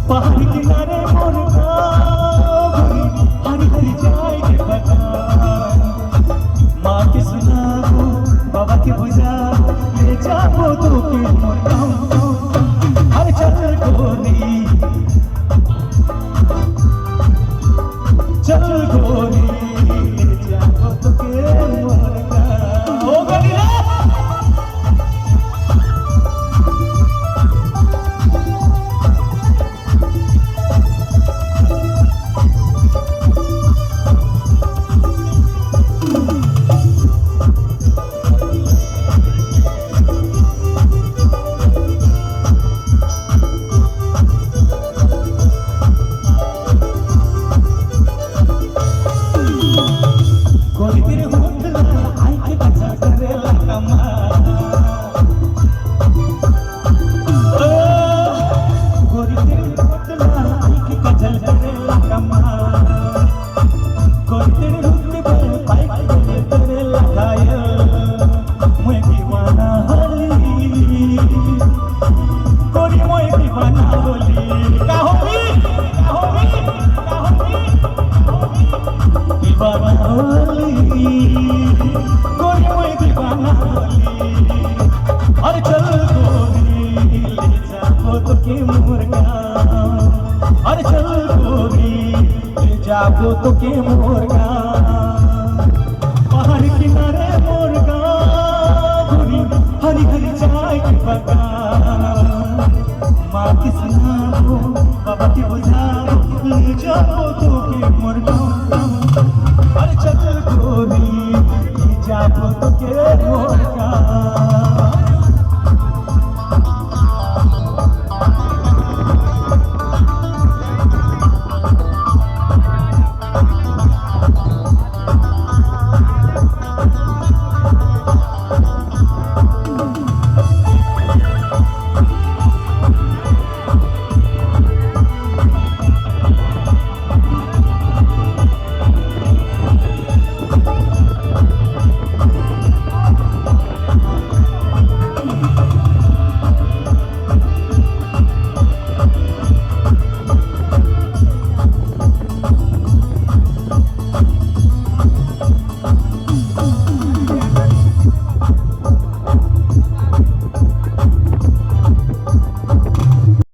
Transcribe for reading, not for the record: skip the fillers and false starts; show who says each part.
Speaker 1: पहाड़ किनारे मुर्गा हरी हरी जाएगी बगान माँ के सुनाओ बाबा के बुझाओ ले जाओ तो के मुर्गा हर चल गोरी चल गोरी ले जाओ तो के मुर्गा हो गई जागो तो के मुर्गा पहाड़ किनारे मुर्गा हरी हरी चाय की बगान माँ की सुनाओ बाबा की बुझाओ ले जाओ तो के मुर्गा अरे चल गोरी ले जाओ तो के मुर्गा